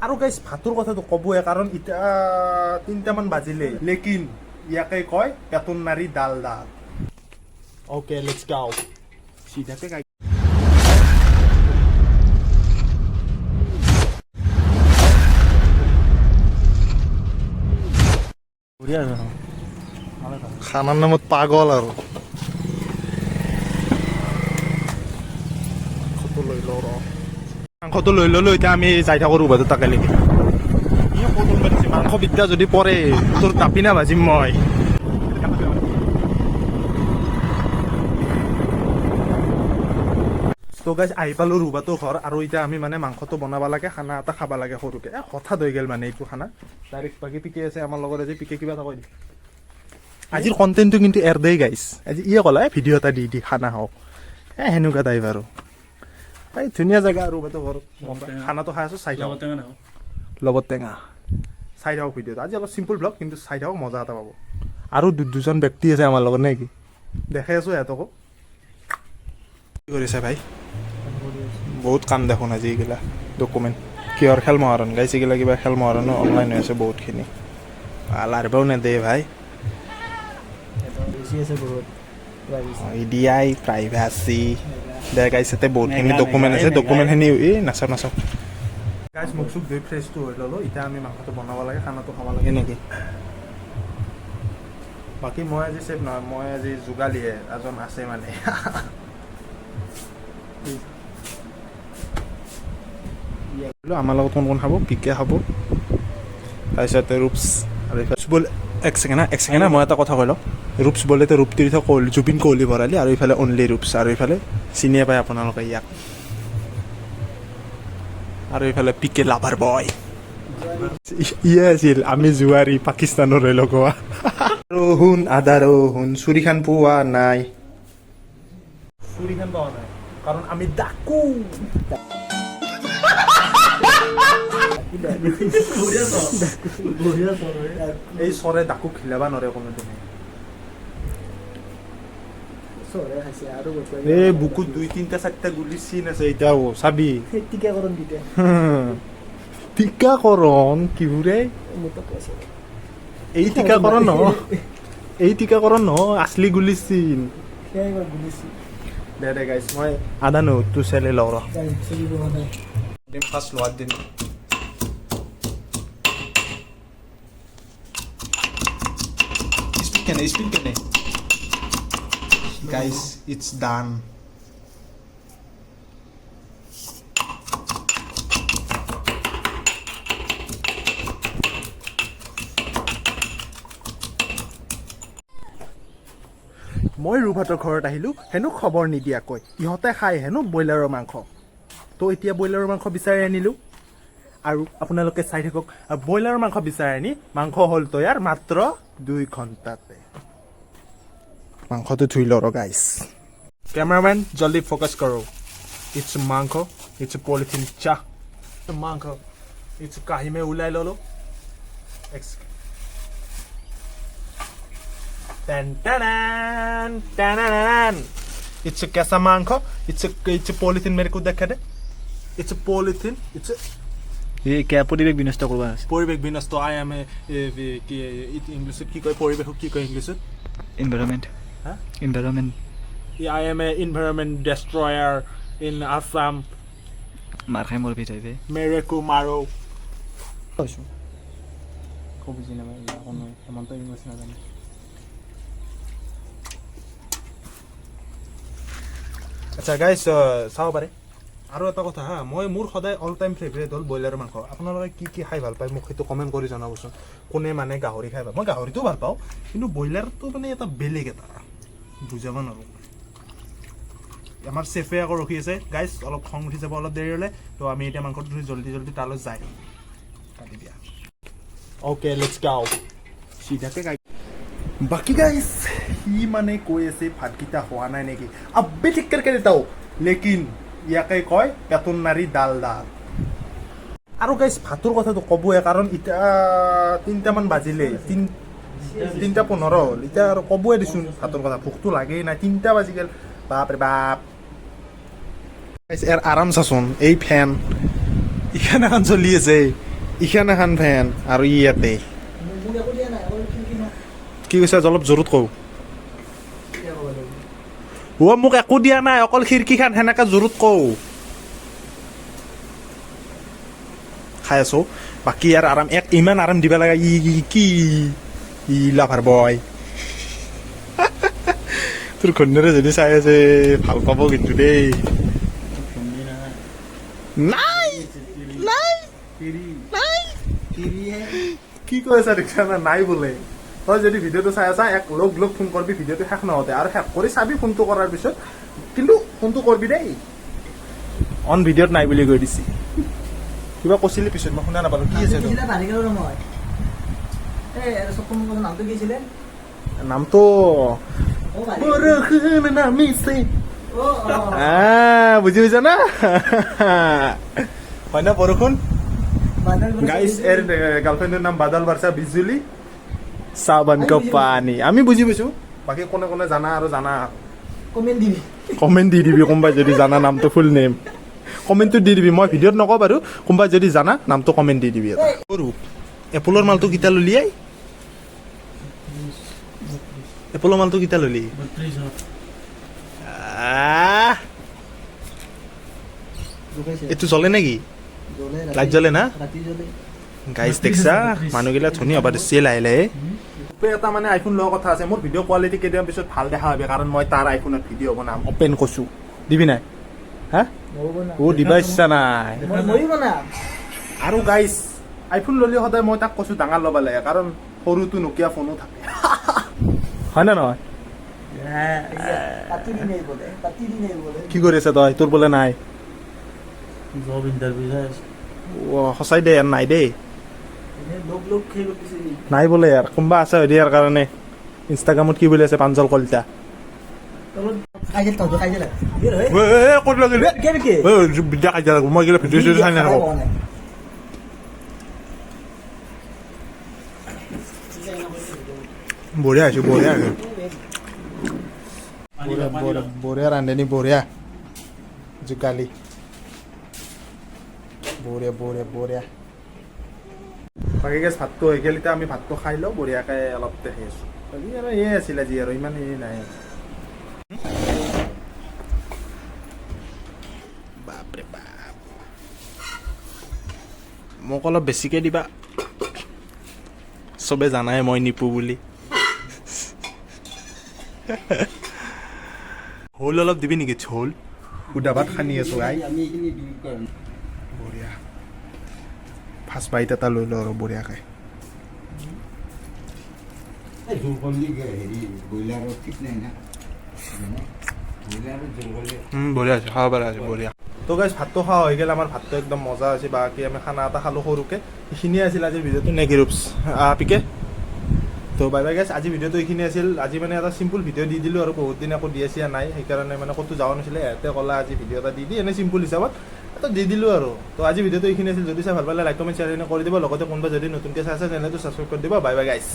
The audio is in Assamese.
আৰু গাইছ ভাতৰ কথাটো ক'বই কাৰণ এতিয়া 3টামান বাজিলে লেকিন ইয়াকে কয় পেটন নাৰী ডাল ডাল ওকে লেটস গো সিধাকে গাই খানাৰ নামত পাগল আৰু মাংসটো লৈ ললো এতিয়া আমি যাই থাকো ৰুবাটো তাকে লাগি মাংস বিদ্যা যদি পৰে তোৰ তাপিনা ভাজিম মই তো গাইজ আহি পালো ৰুবাটো ঘৰ আৰু এতিয়া আমি মানে মাংসটো বনাব লাগে খানা এটা খাব লাগে সৰুকে হঠাৎ হৈ গ'ল মানে এইটো খানা ডাইৰেক্ট বাকী পিকে আছে আমাৰ লগত আজি পিকে কিবা এটা কৈ দি আজিৰ কণ্টেণ্টটো কিন্তু এৰ দেই গাইজ আজি ইয়ে ক'লা ভিডিঅ' এটা দি খানা হওক সেনেকুৱা টাইপ আৰু এই ধুনীয়া জেগা আৰু ঘৰত খানাটো খাই আছো চাই থাকক লগত টেঙা চাই থাকক ভিডিঅ'টো আজি অলপ চিম্পুল ব্লগ কিন্তু চাই থাকক মজা এটা পাব আৰু দুজন ব্যক্তি আছে আমাৰ লগত নে কি দেখাই আছো সিহঁতকো কি কৰিছে ভাই বহুত কাম দেখোন আজি এইগিলা ডকুমেণ্ট কিহৰ খেল মহাৰণ গাইছে এইগিলা কিবা খেল মহাৰণো অনলাইন হৈ আছে বহুতখিনি লাৰবাও নেদে ভাই ইডিআই প্ৰাইভেচি দে গাইছ ইয়াতে বহুতখিনি ডকুমেণ্ট আছে ডকুমেণ্টখিনি নাচাওঁ গাইছ মুখ চুখ ধুই ফ্ৰেছটো হৈ ল'লোঁ এতিয়া আমি মাংসটো বনাব লাগে খানাটো খাব লাগে নেকি বাকী মই আজি চেফ নহয় মই আজি যোগালীহে এজন আছে মানে আমাৰ লগত কোন কোন খাব পিকে খাব তাৰপিছতে ৰূপছ আৰু বল এক ছেকেণ্ড মই এটা কথা কৈ লওঁ ৰূপছ বলেতো ৰূপতীৰ্থ জুবিন কোহলি ভৰালি আৰু ইফালে অনলি ৰূপছ আৰু ইফালে চিনিয়ে পায় আপোনালোকে ইয়াক আৰু ইফালে পিকে লাভাৰ বয় ইয়ে আছিল আমি জুৱাৰী পাকিস্তানৰ লগোৱা ৰহুন আদা ৰহুন চুৰিখান পোৱা নাই কাৰণ আমি ডাকু এই চৰে ডাকু খিলাবা নৰে কোনো দিনে এই বুকুত 2-3-4টা গুলিৰ চিন আছে এতিয়াও চাবি টিকাকৰণ কিবোৰে এই টিকাকৰণ নহয় আছলি গুলিৰ চিন দে গাইছ মই আদা নো তো চেলে লওঁ ৰ দিম ফাৰ্ষ্ট লোৱাত দিম স্পিড কেনে guys it's done মই ৰুভাতৰ ঘৰত আহিলোঁ হেনো খবৰ নিদিয়াকৈ ইহঁতে খাই হেনো ব্ৰইলাৰৰ মাংস তো এতিয়া ব্ৰইলাৰৰ মাংস বিচাৰি আনিলোঁ আৰু আপোনালোকে চাই থাকক ব্ৰইলাৰৰ মাংস বিচাৰি আনি মাংস হ'ল তৈয়াৰ মাত্ৰ 2 ঘণ্টাতে মাংসটো ধুই লওঁ গাইছ কেমেৰামেন জলদি ফ'কাছ কৰোঁ ইটছ মাংস ইটছ পলিথিন চাহ মাংস ইটছ কাহিমে ওলাই ল'লোঁ इट्स कैसा मांग इट्स पॉलिथिन मेरे को देखा दे इट्स पॉलिथिन इट्स ये क्या परिवेश विनष्ट करवा परिवेश विनष्ट आई एम इंग्लिश की कय परिवेश की कय इंग्लिश एनवायरनमेंट हां environment I am a environment destroyer in Assam मार खाय मोर बिचाइबे मेरे को मारो कसो को बुझिना भाई এখন হেমন্ত ইংলিশ না জানি আচ্ছা গাইছ চাব পাৰে আৰু এটা কথা হা মই মোৰ সদায় অল টাইম ফেভাৰিট হ'ল ব্ৰইলাৰ মাংস আপোনালোকে কি খাই ভাল পায় মোক সেইটো কমেণ্ট কৰি জনাবচোন কোনে মানে গাহৰি খাই ভাল মই গাহৰিটো ভাল পাওঁ কিন্তু ব্ৰইলাৰটো মানে এটা বেলেগ এটা বুজাব নোৱাৰোঁ আমাৰ চেফে আকৌ ৰখি আছে গাইছ অলপ খং উঠি যাব অলপ দেৰি হ'লে তো আমি এতিয়া মাংসটো ধুই জলদি তালৈ যাই কাটি দিয়া অ'কে লেটছ গো সিধাকে बाकी गाइस ही माने कोई ऐसे भातकिता हुआ ना नेकी अब भी ठीक करके देता हूँ लेकिन ইয়াকে কয় পেটন নাৰী ডাল ডাল আৰু গাইছ ভাতৰ কথাটো ক'বই কাৰণ এতিয়া 3টামান বাজিলে 3:15 হ'ল এতিয়া আৰু ক'বই দিছোন ভাতৰ কথা ভোকটো লাগেই নাই 3টা বাজি গ'ল বাপৰে বাপ গাইছ এৰ আৰাম চাচোন এই ফেন ইখান এখন চলি আছে ইখান এখন ফেন আৰু ইয়াতে কি কৈছে অলপ জোৰত কওঁ মোক একো দিয়া নাই অকল খিৰিকীখন সেনেকে জোৰত কওঁ খাই আছো বাকী ইয়াৰ আৰাম ইমান আৰাম দিব লাগে কি লাভাৰ বয় তোৰ ঘৈণীয়েৰে যদি চাই আছে ভাল পাব কিন্তু দেই নাই নাই নাই কি কৈ আছা দেখিছা না নাই বোলে তই যদি ভিডিঅ'টো চাই আছা এক লগ ফোন কৰবি ভিডিঅ'টো শেষ নহওঁতে আৰু শেষ কৰি চাবি ফোনটো কৰাৰ পিছত কিন্তু ফোনটো কৰবি দেই অন ভিডিঅ'ত নাই বুলি কৈ দিছি কিবা কৈছিলি পিছত মই শুনা নাপালো কি আছে নামটো বুজি পাইছা না হয় না বৰষুণ গাইস এর গার্লফ্রেন্ডের নাম বাদল বর্ষা বিজুলি সাবান কা পানি আমি বুঝি পাইছো বাকি কোনে কোনে জানা আৰু জানা কমেন্ট দি দিবি কোনবা যদি জানা নামটো ফুল নেম কমেন্টটো দি দিবি মই ভিডিঅ'ত নকওঁ বাৰু কোনবা যদি জানা নামটো কমেন্ট দি দিবি এটা সৰু এপলৰ মালটো কিটা ললি এপলৰ মালটো কিটা ললি এইটো জ্বলে নেকি লাইট জ্বলে না গাইজ দেখছা মানুহগিলা ধনী হ'ব দিছে লাহে লাহে এটা মানে আইফোন লোৱাৰ কথা আছে মোৰ ভিডিঅ' কোৱালিটি কেইদিনমান পিছত ভাল দেখা পাবি কাৰণ মই তাৰ আইফোনত ভিডিঅ' বনাম অপেন কৈছো দিবি নাই হা ও দিবা ইচ্ছা নাই আৰু গাইজ আইফোন ল'লে সদায় মই তাক কৈছো ডাঙৰ ল'ব লাগে কাৰণ সৰুটো নকিয়া ফোনো থাকে হয় না নহয় কি কৰি আছে তই তোৰ বোলে নাই জব ইন্টাৰভিউ সঁচাই দে ইয়াৰ নাই দেই নাই বোলে ইয়াৰ কোনোবা আছে হয় ইয়াৰ কাৰণে ইনষ্টাগ্ৰামত কি বুলি আছে পাঞ্জল কলিতা মই গেলে ভিডিঅ' চাই নাথাকো বঢ়িয়া আছো বঢ়িয়া বঢ়িয়া ৰান্ধনি বঢ়িয়া জোকালি বঢ়িয়া বঢ়িয়া বঢ়িয়া বাকী গেছ ভাতটো হৈ গ'ল এতিয়া আমি ভাতটো খাই লওঁ বঢ়িয়াকৈ অলপ দেখি আছোঁ বাকী আৰু এয়ে আছিল আজি আৰু ইমান এই নাই বাপৰে বাপ মোক অলপ বেছিকৈ দিবা চবে জানাই মই নিপু বুলি ঝোল অলপ দিবি নেকি ঝোল সুদা ভাত সানি আছোঁ আই বঢ়িয়া ফাৰ্ষ্ট বাইট এটা লৈ লওঁ আৰু বঢ়িয়াকৈ বঢ়িয়া আছে খাব পৰা আছে বঢ়িয়া তো গাইজ ভাতটো খোৱা হৈ গ'ল আমাৰ ভাতটো একদম মজা হৈছে বাকী আমি খানা এটা খালোঁ সৰুকৈ এইখিনিয়ে আছিল আজিৰ ভিডিঅ'টো নেকি ৰূপছ পিকে তো বাই বাই গাইজ আজি ভিডিঅ'টো এইখিনি আছিল আজি মানে এটা চিম্পুল ভিডিঅ' দি দিলোঁ আৰু বহুত দিন একো দিয়া চিয়া নাই সেইকাৰণে মানে ক'তো যোৱা নাছিলে ইয়াতে ক'লা আজি ভিডিঅ' এটা দি এনেই চিম্পুল হিচাপত এটা দি দিলোঁ আৰু তো আজি ভিডিঅ'টো এইখিনি আছিল যদি চাই ভাল পালে লাইক কমেণ্ট শ্বেয়াৰ কৰি দিব লগতে কোনোবা যদি নতুনকৈ চাই আছে তেনেহ'লে ছাবস্ক্ৰাইব কৰি দিব বাই বাই গাইজ